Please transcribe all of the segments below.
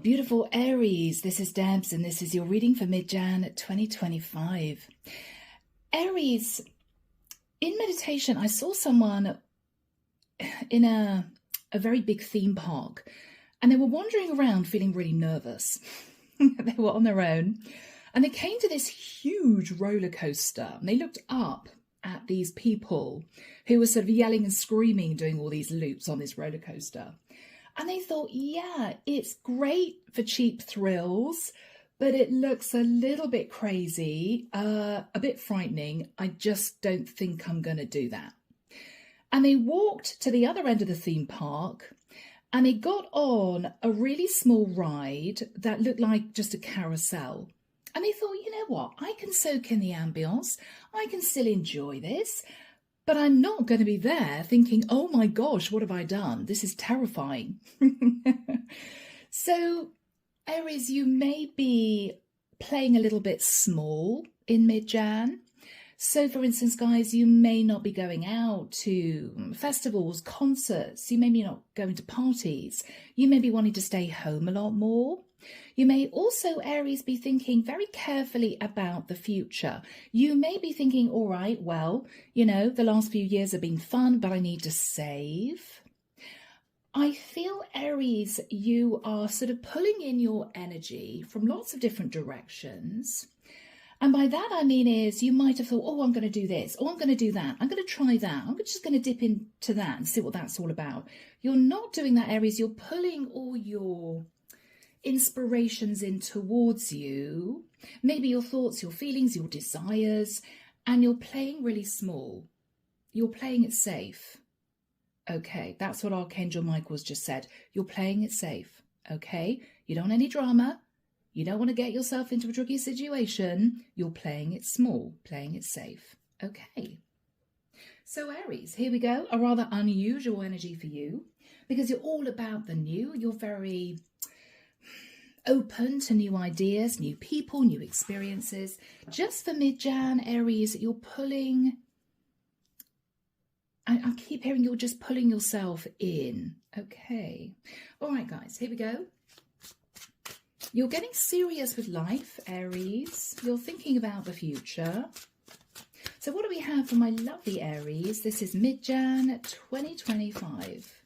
beautiful Aries. This is Debs, and this is your reading for mid-Jan 2025. Aries, in meditation, I saw someone in a very big theme park, and they were wandering around feeling really nervous. They were on their own, and they came to this huge roller coaster, and they looked up at these people who were sort of yelling and screaming, doing all these loops on this roller coaster. And they thought, yeah, it's great for cheap thrills, but it looks a little bit crazy, a bit frightening. I just don't think I'm going to do that. And they walked to the other end of the theme park, and they got on a really small ride that looked like just a carousel. And they thought, you know what, I can soak in the ambience. I can still enjoy this. But I'm not going to be there thinking, oh my gosh, what have I done? This is terrifying. So, Aries, you may be playing a little bit small in mid-Jan. So, for instance, guys, you may not be going out to festivals, concerts. You may be not going to parties. You may be wanting to stay home a lot more. You may also, Aries, be thinking very carefully about the future. You may be thinking, all right, well, you know, the last few years have been fun, but I need to save. I feel, Aries, you are sort of pulling in your energy from lots of different directions. And by that, I mean is you might have thought, oh, I'm going to do this, or I'm going to do that. I'm going to try that. I'm just going to dip into that and see what that's all about. You're not doing that, Aries. You're pulling all your inspirations in towards you, maybe your thoughts, your feelings, your desires, and you're playing really small. You're playing it safe. Okay, that's what Archangel Michael's just said. You're playing it safe. Okay, you don't want any drama. You don't want to get yourself into a tricky situation. You're playing it small, playing it safe. Okay. So Aries, here we go. A rather unusual energy for you because you're all about the new. You're very open to new ideas, new people, new experiences. Just for mid-Jan, Aries, you're pulling, I keep hearing you're just pulling yourself in. Okay. All right, guys, here we go. You're getting serious with life, Aries. You're thinking about the future. So what do we have for my lovely Aries? This is mid-Jan 2025.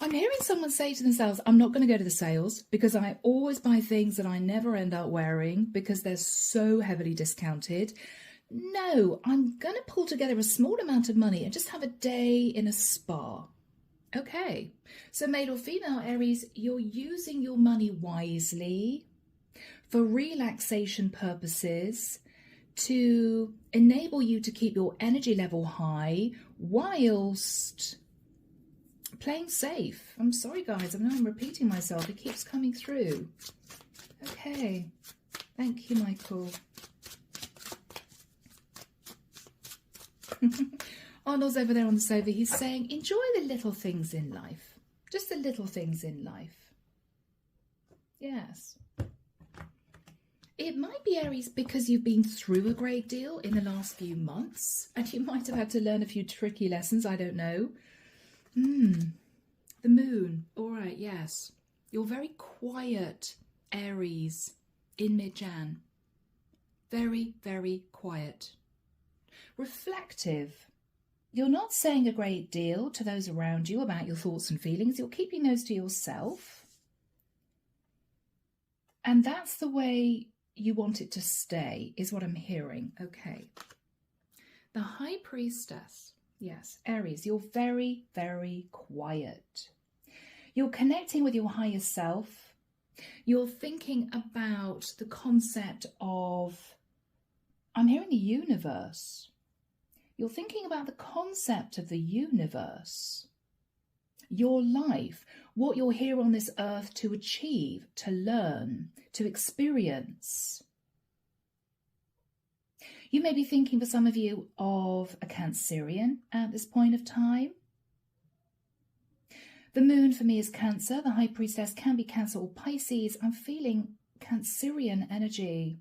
I'm hearing someone say to themselves, I'm not going to go to the sales because I always buy things that I never end up wearing because they're so heavily discounted. No, I'm going to pull together a small amount of money and just have a day in a spa. Okay, so male or female, Aries, you're using your money wisely for relaxation purposes to enable you to keep your energy level high whilst playing safe. I'm sorry, guys. I know I'm repeating myself. It keeps coming through. Okay. Thank you, Michael. Arnold's over there on the sofa. He's saying, enjoy the little things in life. Just the little things in life. Yes. It might be, Aries, because you've been through a great deal in the last few months. And you might have had to learn a few tricky lessons. I don't know. The moon. All right, yes. You're very quiet, Aries, in mid-Jan. Very, very quiet. Reflective. You're not saying a great deal to those around you about your thoughts and feelings. You're keeping those to yourself. And that's the way you want it to stay, is what I'm hearing. Okay. The High Priestess. Yes, Aries, you're very, very quiet. You're connecting with your higher self. You're thinking about the concept of, I'm hearing the universe. You're thinking about the concept of the universe, your life, what you're here on this earth to achieve, to learn, to experience. You may be thinking, for some of you, of a Cancerian at this point of time. The moon for me is Cancer. The High Priestess can be Cancer or Pisces. I'm feeling Cancerian energy.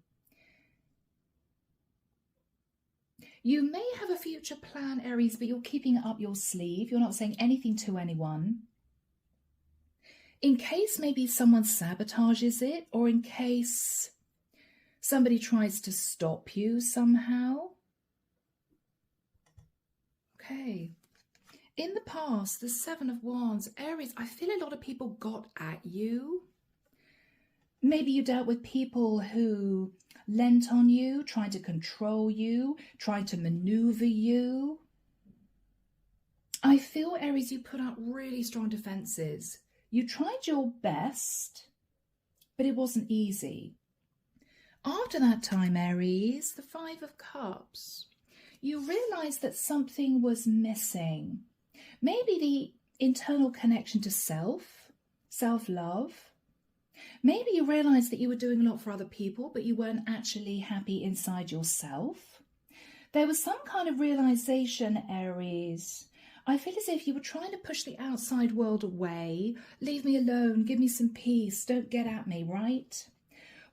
You may have a future plan, Aries, but you're keeping it up your sleeve. You're not saying anything to anyone. In case maybe someone sabotages it, or in case somebody tries to stop you somehow. Okay. In the past, the Seven of Wands, Aries, I feel a lot of people got at you. Maybe you dealt with people who lent on you, tried to control you, tried to maneuver you. I feel, Aries, you put up really strong defenses. You tried your best, but it wasn't easy. After that time, Aries, the Five of Cups, you realized that something was missing. Maybe the internal connection to self-love. Maybe you realized that you were doing a lot for other people, but you weren't actually happy inside yourself. There was some kind of realization, Aries. I feel as if you were trying to push the outside world away. Leave me alone, give me some peace, don't get at me, right?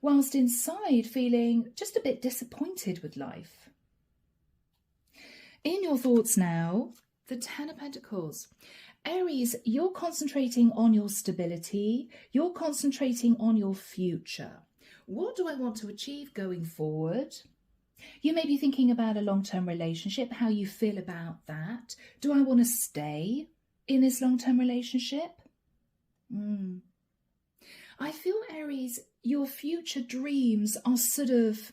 Whilst inside feeling just a bit disappointed with life. In your thoughts now, the Ten of Pentacles. Aries, you're concentrating on your stability. You're concentrating on your future. What do I want to achieve going forward? You may be thinking about a long-term relationship, how you feel about that. Do I want to stay in this long-term relationship? I feel, Aries, your future dreams are sort of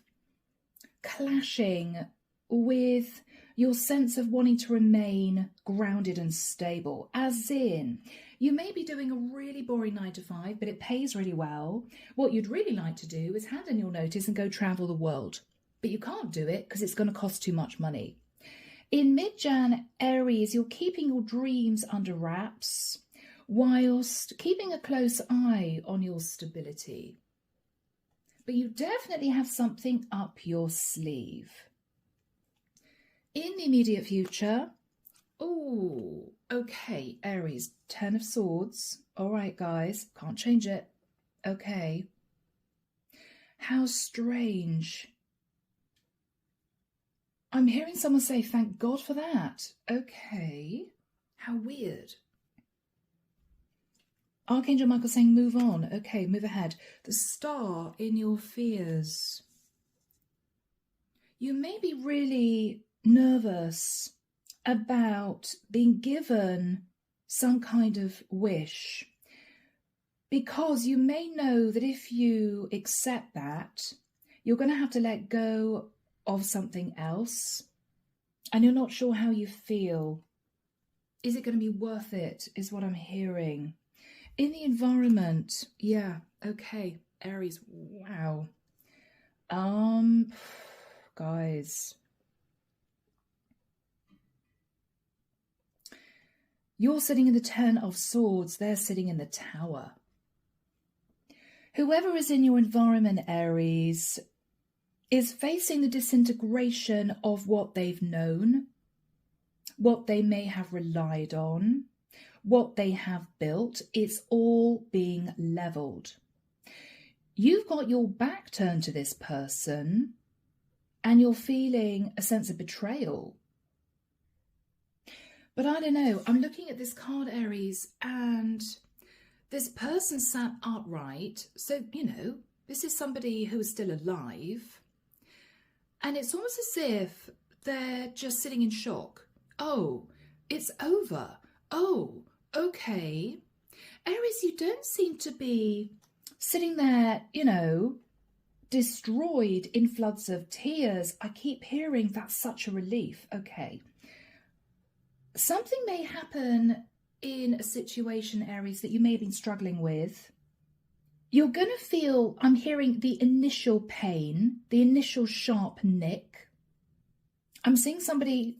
clashing with your sense of wanting to remain grounded and stable, as in you may be doing a really boring 9-to-5, but it pays really well. What you'd really like to do is hand in your notice and go travel the world, but you can't do it because it's going to cost too much money. In mid-Jan, Aries, you're keeping your dreams under wraps whilst keeping a close eye on your stability. But you definitely have something up your sleeve. In the immediate future, oh, okay, Aries, Ten of Swords. All right, guys, can't change it. Okay. How strange. I'm hearing someone say, thank God for that. Okay. How weird. Archangel Michael saying, move on. Okay, move ahead. The Star in your fears. You may be really nervous about being given some kind of wish, because you may know that if you accept that, you're going to have to let go of something else, and you're not sure how you feel. Is it going to be worth it, is what I'm hearing. In the environment, yeah, okay, Aries, wow. Guys, you're sitting in the Ten of Swords, they're sitting in the Tower. Whoever is in your environment, Aries, is facing the disintegration of what they've known, what they may have relied on, what they have built. It's all being leveled. You've got your back turned to this person and you're feeling a sense of betrayal. But I don't know, I'm looking at this card, Aries, and this person sat upright. So, you know, this is somebody who is still alive. And it's almost as if they're just sitting in shock. Oh, it's over. Oh, okay. Aries, you don't seem to be sitting there, you know, destroyed in floods of tears. I keep hearing that's such a relief. Okay. Something may happen in a situation, Aries, that you may have been struggling with. You're going to feel, I'm hearing the initial pain, the initial sharp nick. I'm seeing somebody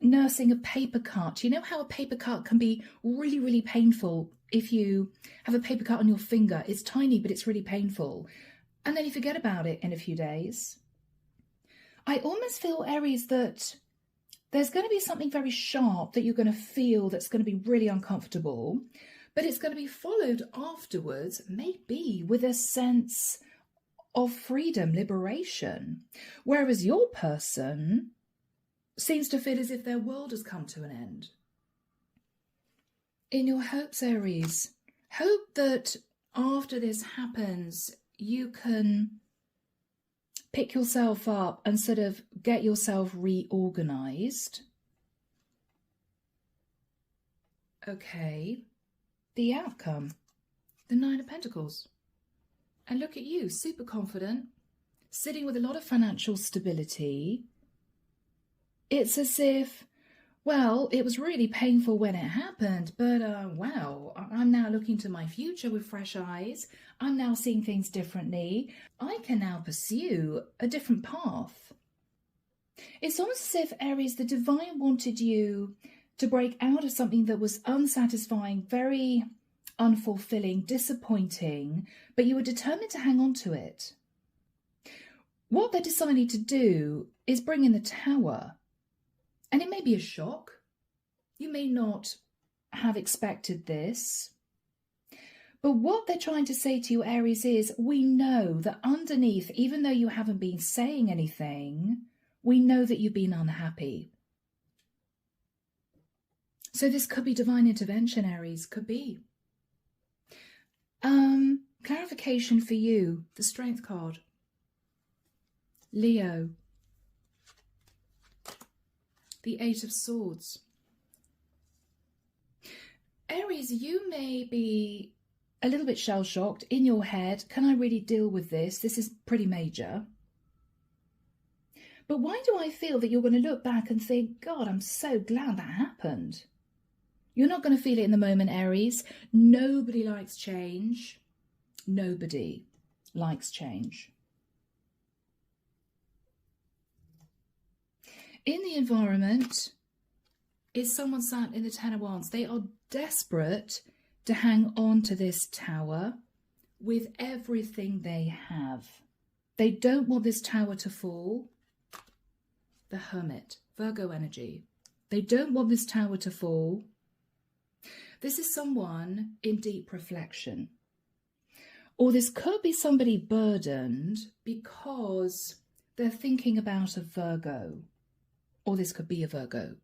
nursing a paper cut. You know how a paper cut can be really, really painful if you have a paper cut on your finger. It's tiny, but it's really painful. And then you forget about it in a few days. I almost feel, Aries, that there's going to be something very sharp that you're going to feel that's going to be really uncomfortable, but it's going to be followed afterwards, maybe with a sense of freedom, liberation. Whereas your person, seems to feel as if their world has come to an end. In your hopes, Aries, hope that after this happens, you can pick yourself up and sort of get yourself reorganized. Okay, the outcome, the Nine of Pentacles. And look at you, super confident, sitting with a lot of financial stability. It's as if, well, it was really painful when it happened, but wow, I'm now looking to my future with fresh eyes. I'm now seeing things differently. I can now pursue a different path. It's almost as if, Aries, the divine wanted you to break out of something that was unsatisfying, very unfulfilling, disappointing, but you were determined to hang on to it. What they're deciding to do is bring in the Tower. And it may be a shock. You may not have expected this. But what they're trying to say to you, Aries, is we know that underneath, even though you haven't been saying anything, we know that you've been unhappy. So this could be divine intervention, Aries, could be. Clarification for you, the Strength card. Leo. The Eight of Swords. Aries, you may be a little bit shell-shocked in your head. Can I really deal with this? This is pretty major. But why do I feel that you're going to look back and think, God, I'm so glad that happened? You're not going to feel it in the moment, Aries. Nobody likes change. Nobody likes change. In the environment is someone sat in the Ten of Wands. They are desperate to hang on to this Tower with everything they have. They don't want this Tower to fall. The Hermit, Virgo energy. They don't want this Tower to fall. This is someone in deep reflection. Or this could be somebody burdened because they're thinking about a Virgo. Or this could be a Virgo.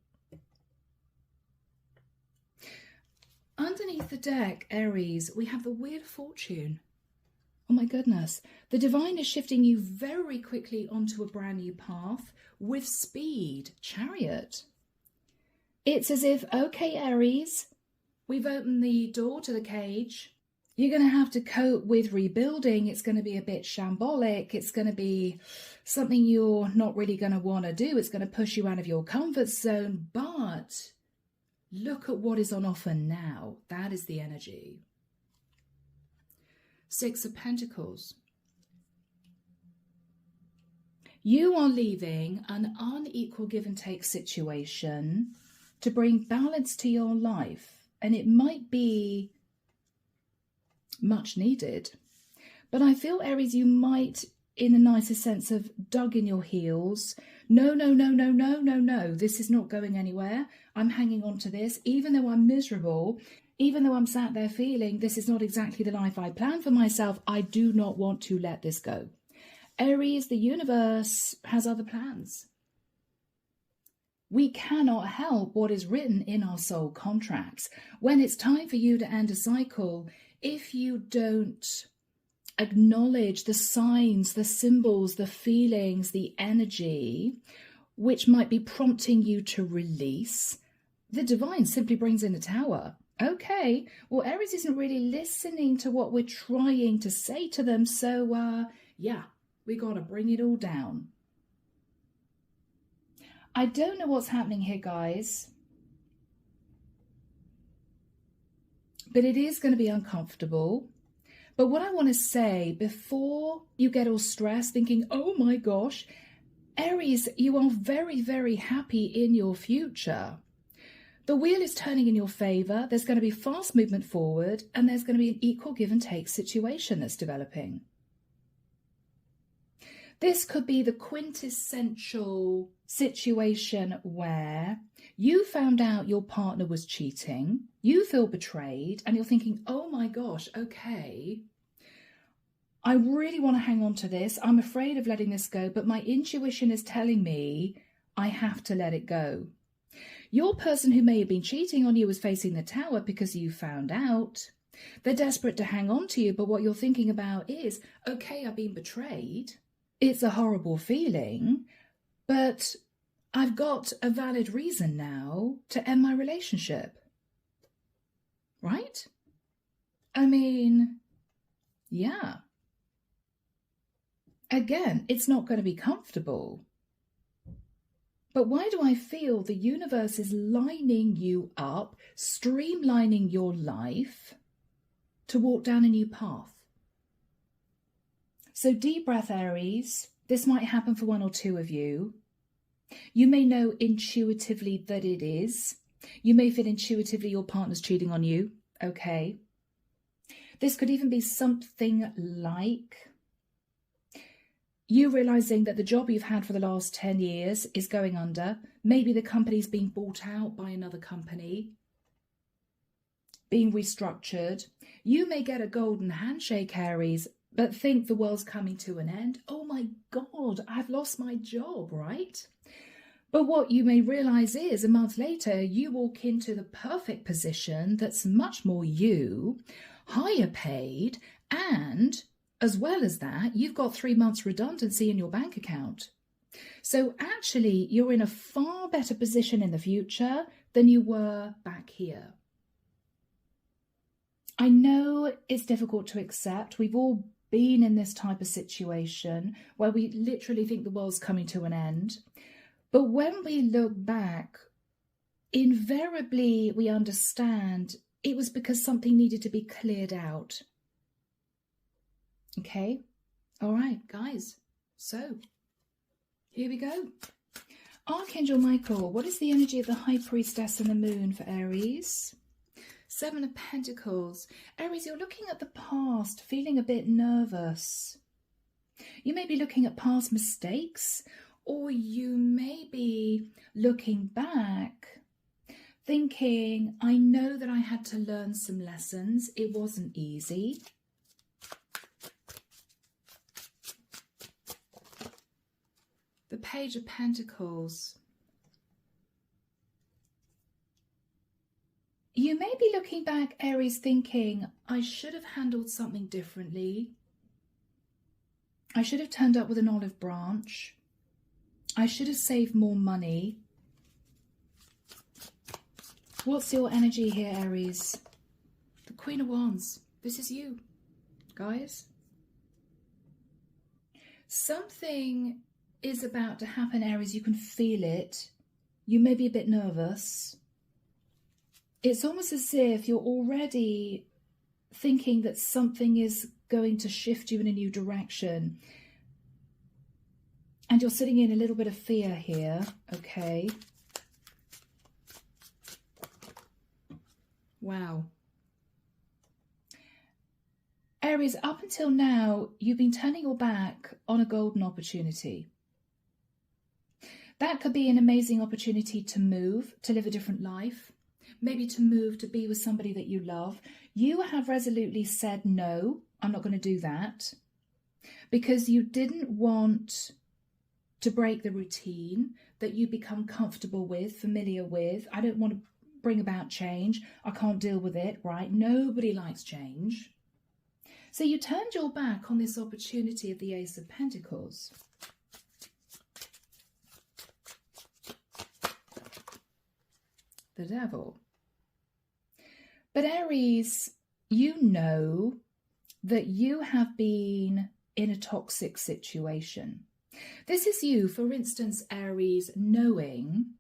Underneath the deck, Aries, we have the Wheel of Fortune. Oh my goodness. The divine is shifting you very quickly onto a brand new path with speed. Chariot. It's as if, okay, Aries, we've opened the door to the cage. You're going to have to cope with rebuilding. It's going to be a bit shambolic. It's going to be something you're not really going to want to do. It's going to push you out of your comfort zone. But look at what is on offer now. That is the energy. Six of Pentacles. You are leaving an unequal give and take situation to bring balance to your life. And it might be much needed. But I feel, Aries, you might, in the nicest sense, have dug in your heels. No, no, no, no, no, no, no. This is not going anywhere. I'm hanging on to this. Even though I'm miserable, even though I'm sat there feeling this is not exactly the life I planned for myself, I do not want to let this go. Aries, the universe has other plans. We cannot help what is written in our soul contracts. When it's time for you to end a cycle, if you don't acknowledge the signs, the symbols, the feelings, the energy, which might be prompting you to release, the divine simply brings in the Tower. Okay, well, Aries isn't really listening to what we're trying to say to them. So, yeah, we got to bring it all down. I don't know what's happening here, guys. But it is going to be uncomfortable. But what I want to say before you get all stressed thinking, oh my gosh, Aries, you are very, very happy in your future. The wheel is turning in your favor. There's going to be fast movement forward, and there's going to be an equal give and take situation that's developing. This could be the quintessential situation where you found out your partner was cheating, you feel betrayed, and you're thinking, oh my gosh, okay, I really want to hang on to this. I'm afraid of letting this go, but my intuition is telling me I have to let it go. Your person who may have been cheating on you is facing the tower because you found out. They're desperate to hang on to you, but what you're thinking about is, okay, I've been betrayed. It's a horrible feeling, but I've got a valid reason now to end my relationship. Right? I mean, yeah. Again, it's not going to be comfortable. But why do I feel the universe is lining you up, streamlining your life to walk down a new path? So deep breath, Aries. This might happen for one or two of you. You may know intuitively that it is. You may feel intuitively your partner's cheating on you. Okay. This could even be something like you realizing that the job you've had for the last 10 years is going under. Maybe the company's being bought out by another company, being restructured. You may get a golden handshake, Aries, but think the world's coming to an end. Oh my God, I've lost my job, right? But what you may realize is a month later, you walk into the perfect position that's much more you, higher paid, and as well as that, you've got 3 months redundancy in your bank account. So actually, you're in a far better position in the future than you were back here. I know it's difficult to accept. We've all been in this type of situation where we literally think the world's coming to an end. But when we look back, invariably we understand it was because something needed to be cleared out. Okay, all right, guys. So here we go. Archangel Michael, what is the energy of the High Priestess and the Moon for Aries? 7 of Pentacles. Aries, you're looking at the past, feeling a bit nervous. You may be looking at past mistakes, or you may be looking back, thinking, I know that I had to learn some lessons. It wasn't easy. The Page of Pentacles. You may be looking back, Aries, thinking, I should have handled something differently. I should have turned up with an olive branch. I should have saved more money. What's your energy here, Aries? The Queen of Wands. This is you, guys. Something is about to happen, Aries. You can feel it. You may be a bit nervous. It's almost as if you're already thinking that something is going to shift you in a new direction. And you're sitting in a little bit of fear here, okay? Wow. Aries, up until now, you've been turning your back on a golden opportunity. That could be an amazing opportunity to move, to live a different life, maybe to move, to be with somebody that you love. You have resolutely said, no, I'm not going to do that, because you didn't want to break the routine that you become comfortable with, familiar with. I don't want to bring about change. I can't deal with it, right? Nobody likes change. So you turned your back on this opportunity of the Ace of Pentacles. The Devil. But Aries, you know that you have been in a toxic situation. This is you, for instance, Aries, knowing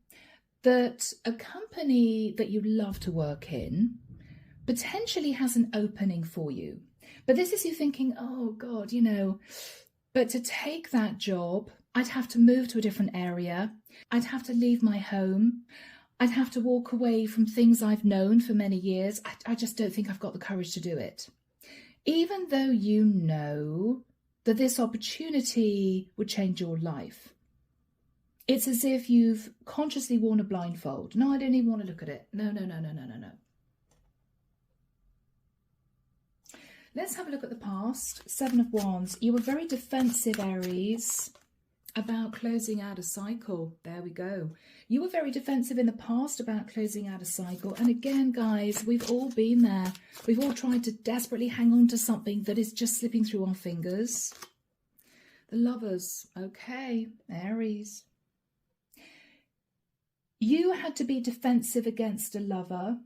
that a company that you love to work in potentially has an opening for you. But this is you thinking, oh God, you know, but to take that job, I'd have to move to a different area. I'd have to leave my home. I'd have to walk away from things I've known for many years. I just don't think I've got the courage to do it. Even though you know that this opportunity would change your life. It's as if you've consciously worn a blindfold. No, I don't even want to look at it. No. Let's have a look at the past. 7 of Wands. You were very defensive, Aries. about closing out a cycle. There we go. You were very defensive in the past about closing out a cycle. And again, guys, we've all been there. We've all tried to desperately hang on to something that is just slipping through our fingers. The Lovers. Okay, Aries. You had to be defensive against a lover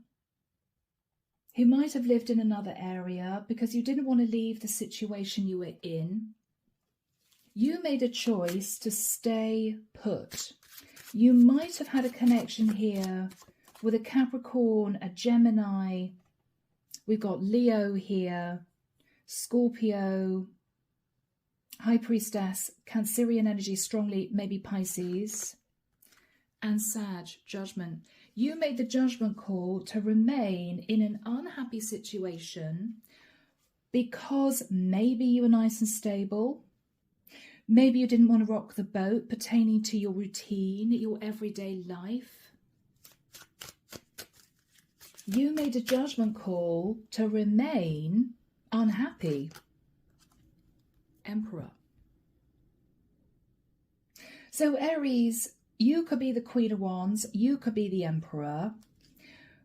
who might have lived in another area because you didn't want to leave the situation you were in. You made a choice to stay put. You might have had a connection here with a Capricorn, a Gemini. We've got Leo here, Scorpio, High Priestess, Cancerian energy strongly, maybe Pisces, and Sag, Judgment. You made the judgment call to remain in an unhappy situation because maybe you were nice and stable. Maybe you didn't want to rock the boat pertaining to your routine, your everyday life. You made a judgment call to remain unhappy. Emperor. So Aries, you could be the Queen of Wands, you could be the Emperor,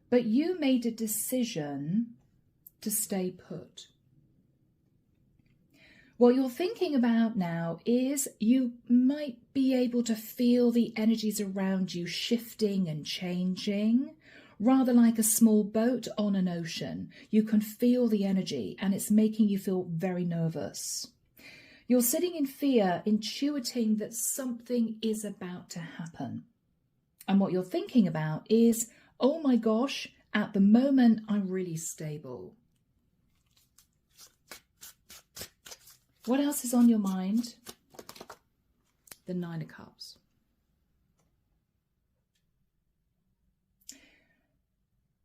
but you made a decision to stay put. What you're thinking about now is you might be able to feel the energies around you shifting and changing, rather like a small boat on an ocean. You can feel the energy and it's making you feel very nervous. You're sitting in fear, intuiting that something is about to happen. And what you're thinking about is, oh my gosh, at the moment, I'm really stable. What else is on your mind? The Nine of Cups.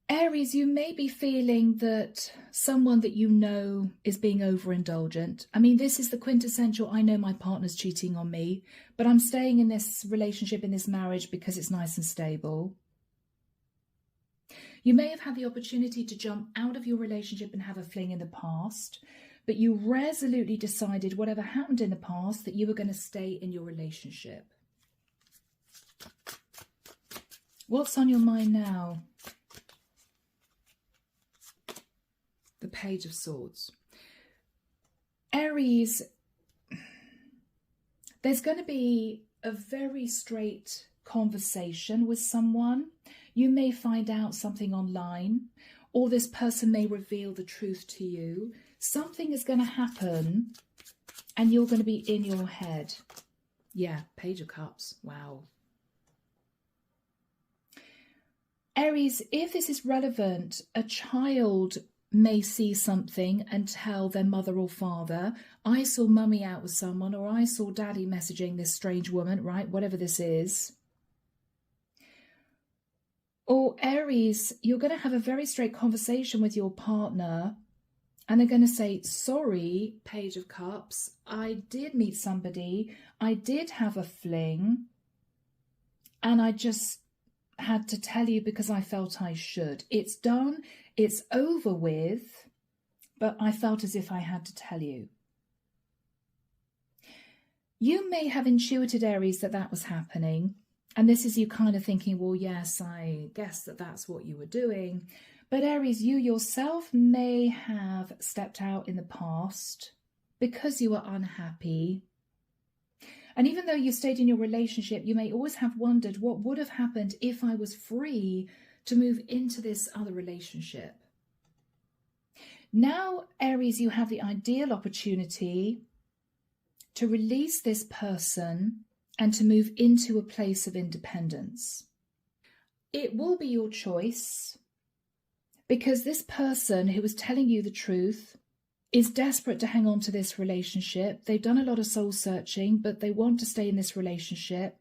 Aries, you may be feeling that someone that you know is being overindulgent. I mean, this is the quintessential, I know my partner's cheating on me, but I'm staying in this relationship, in this marriage, because it's nice and stable. You may have had the opportunity to jump out of your relationship and have a fling in the past, but you resolutely decided, whatever happened in the past, that you were going to stay in your relationship. What's on your mind now? The Page of Swords. Aries, there's going to be a very straight conversation with someone. You may find out something online, or this person may reveal the truth to you. Something is going to happen and you're going to be in your head. Yeah, Page of Cups. Wow. Aries, if this is relevant, a child may see something and tell their mother or father, I saw mummy out with someone, or I saw daddy messaging this strange woman, right? Whatever this is. Or Aries, you're going to have a very straight conversation with your partner and they're going to say, sorry, Page of Cups, I did meet somebody, I did have a fling, and I just had to tell you because I felt I should. It's done, it's over with, but I felt as if I had to tell you. You may have intuited, Aries, that that was happening. And this is you kind of thinking, well, yes, I guess that that's what you were doing. But Aries, you yourself may have stepped out in the past because you were unhappy. And even though you stayed in your relationship, you may always have wondered what would have happened if I was free to move into this other relationship. Now, Aries, you have the ideal opportunity to release this person and to move into a place of independence. It will be your choice because this person who was telling you the truth is desperate to hang on to this relationship. They've done a lot of soul searching, but they want to stay in this relationship.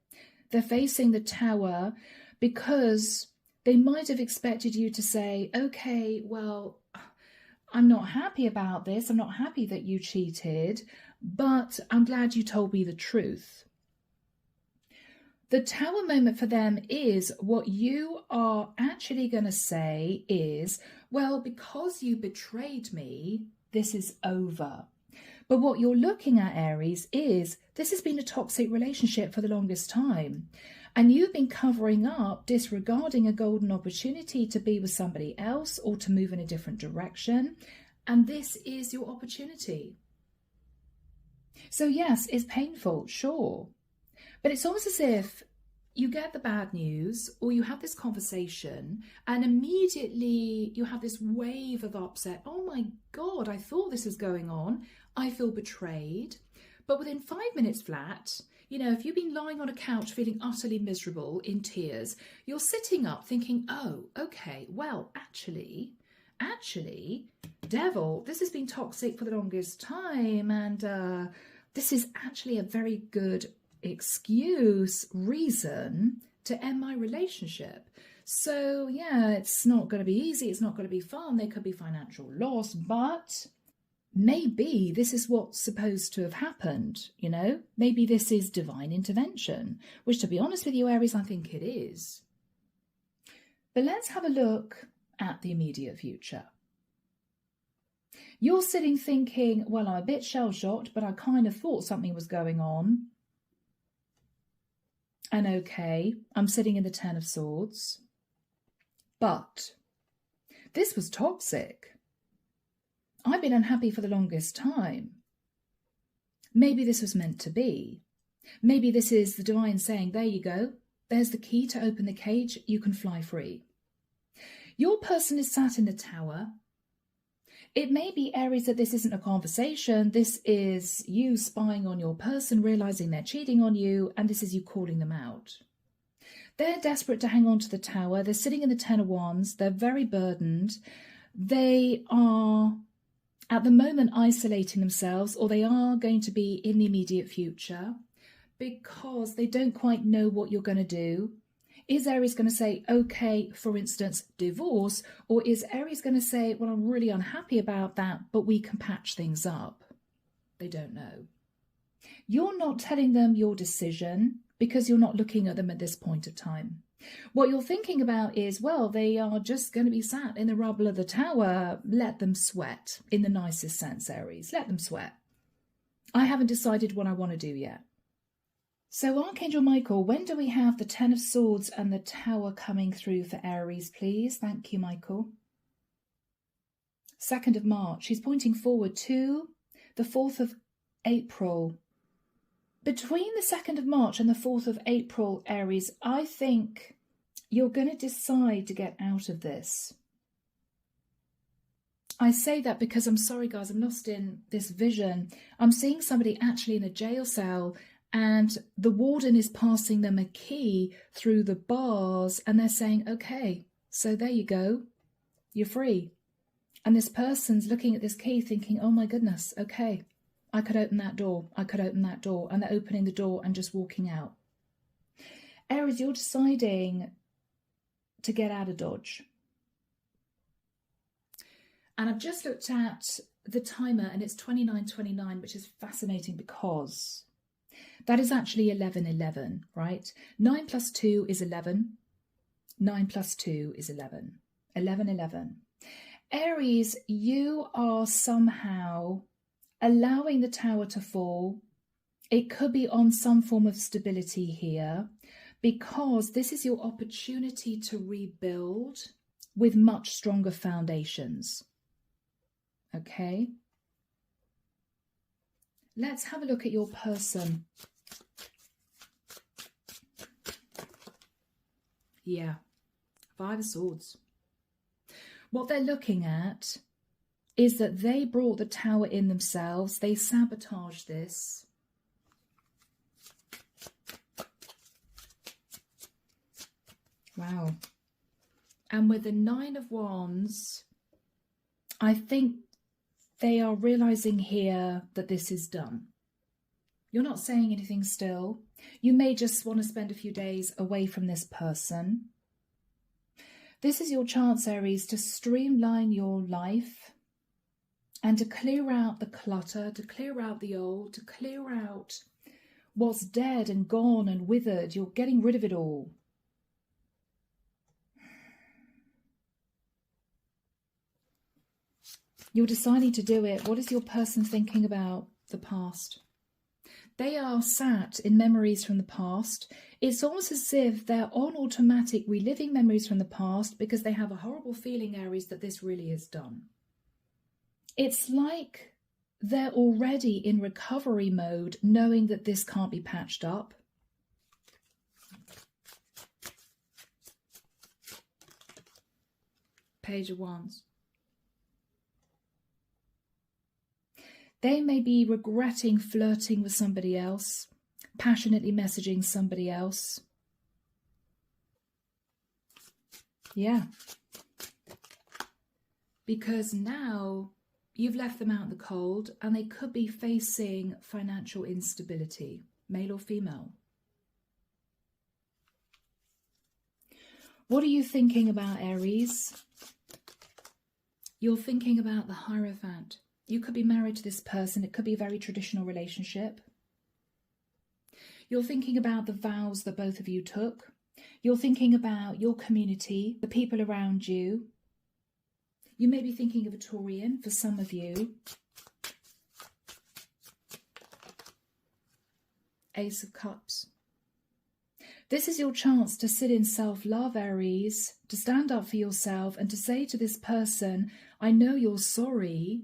They're facing the Tower because they might have expected you to say, okay, well, I'm not happy about this. I'm not happy that you cheated, but I'm glad you told me the truth. The Tower moment for them is what you are actually going to say is, well, because you betrayed me, this is over. But what you're looking at, Aries, is this has been a toxic relationship for the longest time. And you've been covering up, disregarding a golden opportunity to be with somebody else or to move in a different direction. And this is your opportunity. So yes, it's painful, sure. But it's almost as if you get the bad news or you have this conversation and immediately you have this wave of upset. Oh my God, I thought this was going on. I feel betrayed. But within 5 minutes flat, you know, if you've been lying on a couch feeling utterly miserable in tears, you're sitting up thinking, oh, okay, well, actually, devil, this has been toxic for the longest time. And this is actually a very good reason to end my relationship. So yeah, it's not going to be easy. It's not going to be fun. There could be financial loss, but maybe this is what's supposed to have happened, you know? Maybe this is divine intervention, which, to be honest with you, Aries, I think it is. But let's have a look at the immediate future. You're sitting thinking, well, I'm a bit shell-shocked, but I kind of thought something was going on. And okay, I'm sitting in the 10 of Swords. But this was toxic. I've been unhappy for the longest time. Maybe this was meant to be. Maybe this is the divine saying, there you go. There's the key to open the cage. You can fly free. Your person is sat in the tower. It may be, Aries, that this isn't a conversation. This is you spying on your person, realizing they're cheating on you, and this is you calling them out. They're desperate to hang on to the tower. They're sitting in the 10 of Wands. They're very burdened. They are at the moment isolating themselves, or they are going to be in the immediate future, because they don't quite know what you're going to do. Is Aries going to say, okay, for instance, divorce? Or is Aries going to say, well, I'm really unhappy about that, but we can patch things up? They don't know. You're not telling them your decision because you're not looking at them at this point of time. What you're thinking about is, well, they are just going to be sat in the rubble of the tower. Let them sweat, in the nicest sense, Aries. Let them sweat. I haven't decided what I want to do yet. So Archangel Michael, when do we have the 10 of Swords and the Tower coming through for Aries, please? Thank you, Michael. 2nd of March. He's pointing forward to the 4th of April. Between the 2nd of March and the 4th of April, Aries, I think you're going to decide to get out of this. I say that because I'm sorry, guys, I'm lost in this vision. I'm seeing somebody actually in a jail cell, and the warden is passing them a key through the bars, and they're saying, okay, so there you go, you're free. And this person's looking at this key thinking, oh my goodness, okay, I could open that door, I could open that door, and they're opening the door and just walking out. Aries, you're deciding to get out of Dodge. And I've just looked at the timer and it's 29:29, which is fascinating because that is actually 11:11, right? 9 plus 2 is 11. 9 plus 2 is 11. 11:11. Aries, you are somehow allowing the tower to fall. It could be on some form of stability here, because this is your opportunity to rebuild with much stronger foundations. Okay? Let's have a look at your person. Yeah, 5 of Swords. What they're looking at is that they brought the tower in themselves. They sabotaged this. Wow. And with the 9 of Wands, I think they are realizing here that this is done. You're not saying anything still. You may just want to spend a few days away from this person. This is your chance, Aries, to streamline your life and to clear out the clutter, to clear out the old, to clear out what's dead and gone and withered. You're getting rid of it all. You're deciding to do it. What is your person thinking about the past. They are sat in memories from the past. It's almost as if they're on automatic reliving memories from the past because they have a horrible feeling, Aries, that this really is done. It's like they're already in recovery mode, knowing that this can't be patched up. Page of Wands. They may be regretting flirting with somebody else, passionately messaging somebody else. Yeah. Because now you've left them out in the cold and they could be facing financial instability, male or female. What are you thinking about, Aries? You're thinking about the Hierophant. You could be married to this person. It could be a very traditional relationship. You're thinking about the vows that both of you took. You're thinking about your community, the people around you. You may be thinking of a Taurian for some of you. Ace of Cups. This is your chance to sit in self-love, Aries, to stand up for yourself and to say to this person, I know you're sorry,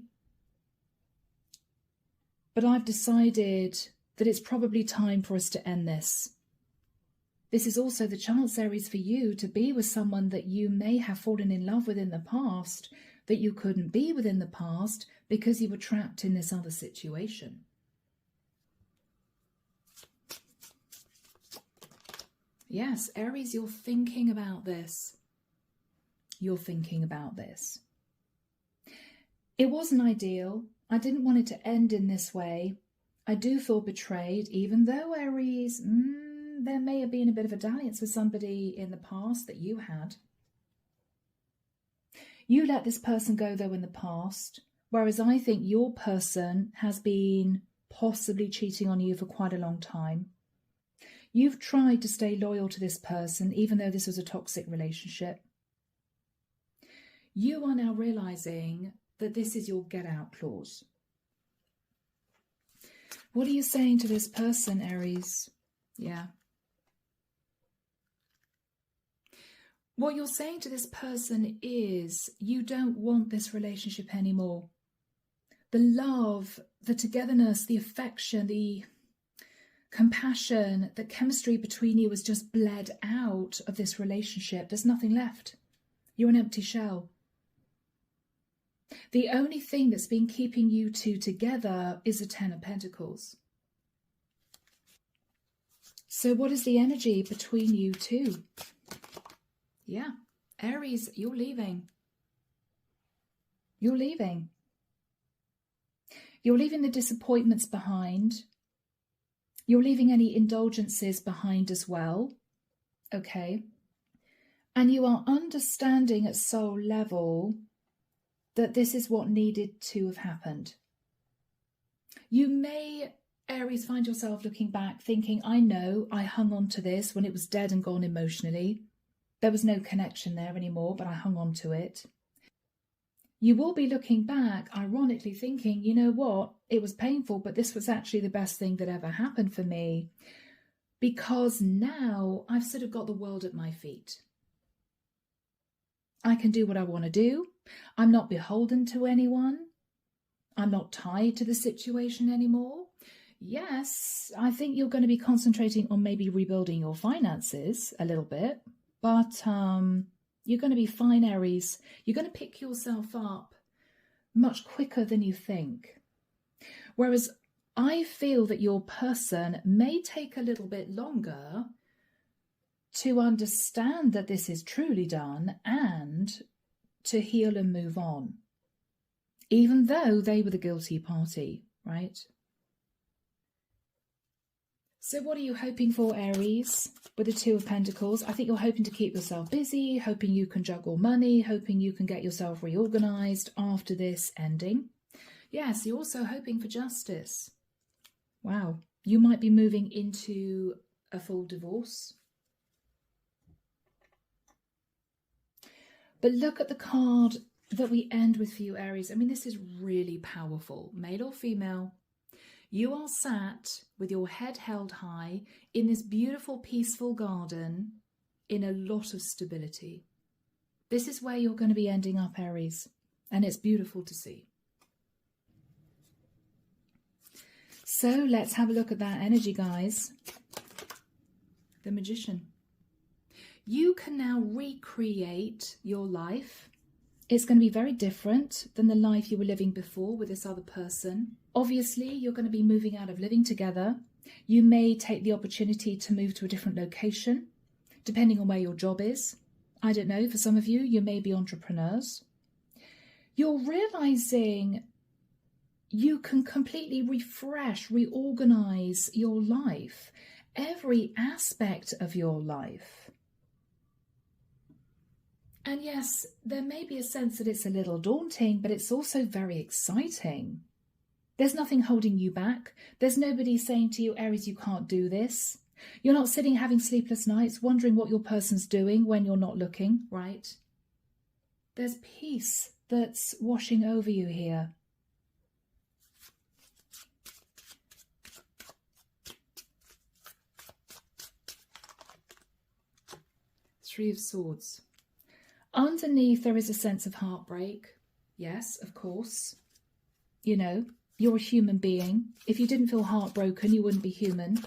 but I've decided that it's probably time for us to end this. This is also the chance, Aries, for you to be with someone that you may have fallen in love with in the past, that you couldn't be with in the past because you were trapped in this other situation. Yes, Aries, you're thinking about this. You're thinking about this. It wasn't ideal. I didn't want it to end in this way. I do feel betrayed, even though, Aries, there may have been a bit of a dalliance with somebody in the past that you had. You let this person go, though, in the past, whereas I think your person has been possibly cheating on you for quite a long time. You've tried to stay loyal to this person, even though this was a toxic relationship. You are now realizing that this is your get out clause. What are you saying to this person, Aries? Yeah. What you're saying to this person is you don't want this relationship anymore. The love, the togetherness, the affection, the compassion, the chemistry between you has just bled out of this relationship. There's nothing left. You're an empty shell. The only thing that's been keeping you two together is the Ten of Pentacles. So what is the energy between you two? Yeah, Aries, you're leaving. You're leaving. You're leaving the disappointments behind. You're leaving any indulgences behind as well. Okay. And you are understanding at soul level that this is what needed to have happened. You may, Aries, find yourself looking back thinking, I know I hung on to this when it was dead and gone emotionally. There was no connection there anymore, but I hung on to it. You will be looking back, ironically thinking, you know what, it was painful, but this was actually the best thing that ever happened for me, because now I've sort of got the world at my feet. I can do what I want to do. I'm not beholden to anyone. I'm not tied to the situation anymore. Yes, I think you're going to be concentrating on maybe rebuilding your finances a little bit, but you're going to be fine, Aries. You're going to pick yourself up much quicker than you think. Whereas I feel that your person may take a little bit longer to understand that this is truly done and to heal and move on, even though they were the guilty party, right? So what are you hoping for, Aries, with the Two of Pentacles? I think you're hoping to keep yourself busy, hoping you can juggle money, hoping you can get yourself reorganized after this ending. Yes, you're also hoping for justice. Wow, you might be moving into a full divorce. But look at the card that we end with for you, Aries. I mean, this is really powerful, male or female. You are sat with your head held high in this beautiful, peaceful garden in a lot of stability. This is where you're going to be ending up, Aries, and it's beautiful to see. So let's have a look at that energy, guys. The Magician. You can now recreate your life. It's going to be very different than the life you were living before with this other person. Obviously, you're going to be moving out of living together. You may take the opportunity to move to a different location, depending on where your job is. I don't know, for some of you, you may be entrepreneurs. You're realizing you can completely refresh, reorganize your life, every aspect of your life. And yes, there may be a sense that it's a little daunting, but it's also very exciting. There's nothing holding you back. There's nobody saying to you, Aries, you can't do this. You're not sitting having sleepless nights, wondering what your person's doing when you're not looking, right? There's peace that's washing over you here. Three of Swords. Underneath, there is a sense of heartbreak. Yes, of course. You know, you're a human being. If you didn't feel heartbroken, you wouldn't be human.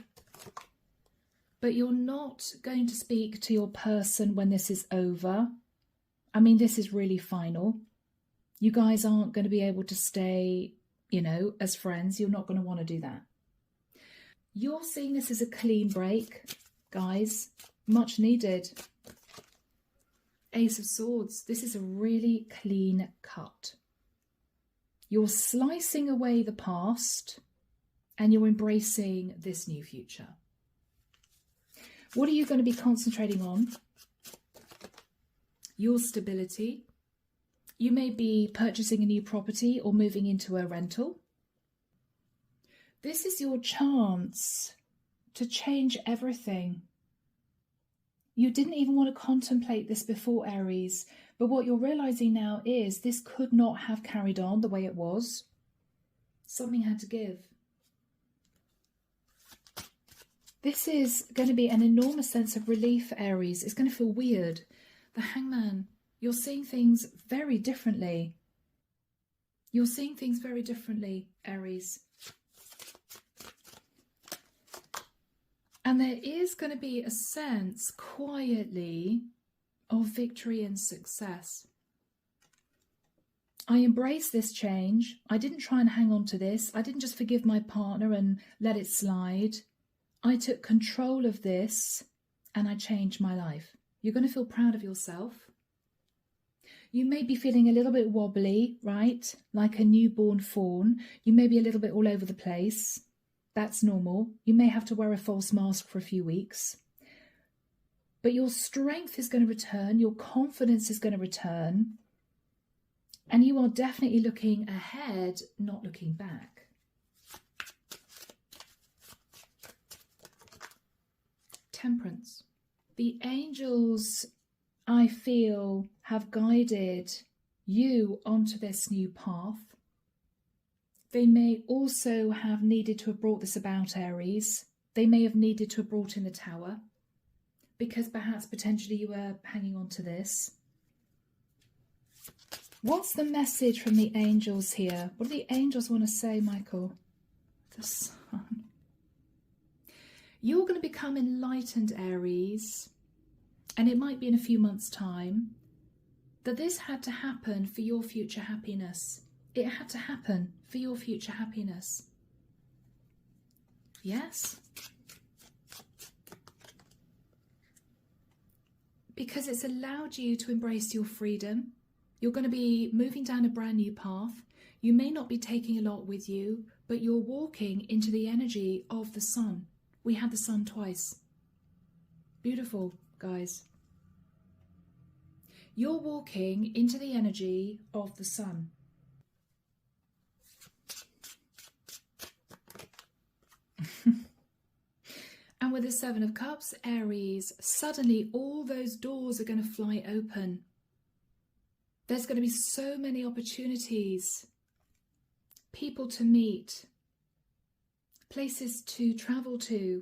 But you're not going to speak to your person when this is over. I mean, this is really final. You guys aren't going to be able to stay, you know, as friends. You're not going to want to do that. You're seeing this as a clean break, guys. Much needed. Ace of Swords. This is a really clean cut. You're slicing away the past and you're embracing this new future. What are you going to be concentrating on? Your stability. You may be purchasing a new property or moving into a rental. This is your chance to change everything. You didn't even want to contemplate this before, Aries, but what you're realizing now is this could not have carried on the way it was. Something had to give. This is going to be an enormous sense of relief, Aries. It's going to feel weird. The Hangman, you're seeing things very differently. You're seeing things very differently, Aries. And there is going to be a sense, quietly, of victory and success. I embrace this change. I didn't try and hang on to this. I didn't just forgive my partner and let it slide. I took control of this and I changed my life. You're going to feel proud of yourself. You may be feeling a little bit wobbly, right? Like a newborn fawn. You may be a little bit all over the place. That's normal. You may have to wear a false mask for a few weeks. But your strength is going to return. Your confidence is going to return. And you are definitely looking ahead, not looking back. Temperance. The angels, I feel, have guided you onto this new path. They may also have needed to have brought this about, Aries. They may have needed to have brought in the Tower because perhaps potentially you were hanging on to this. What's the message from the angels here? What do the angels want to say, Michael? The Sun. You're going to become enlightened, Aries, and it might be in a few months' time, that this had to happen for your future happiness. It had to happen for your future happiness. Yes? Because it's allowed you to embrace your freedom. You're going to be moving down a brand new path. You may not be taking a lot with you, but you're walking into the energy of the Sun. We had the Sun twice. Beautiful, guys. You're walking into the energy of the Sun. And with the Seven of Cups, Aries, suddenly all those doors are going to fly open. There's going to be so many opportunities, people to meet, places to travel to,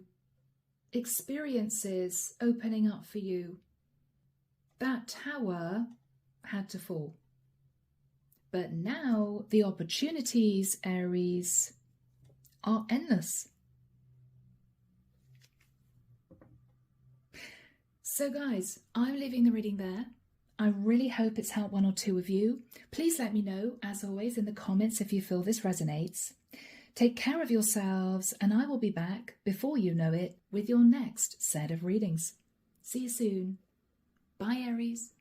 experiences opening up for you. That tower had to fall. But now the opportunities, Aries, are endless. So guys, I'm leaving the reading there. I really hope it's helped one or two of you. Please let me know, as always, in the comments if you feel this resonates. Take care of yourselves, and I will be back, before you know it, with your next set of readings. See you soon. Bye, Aries.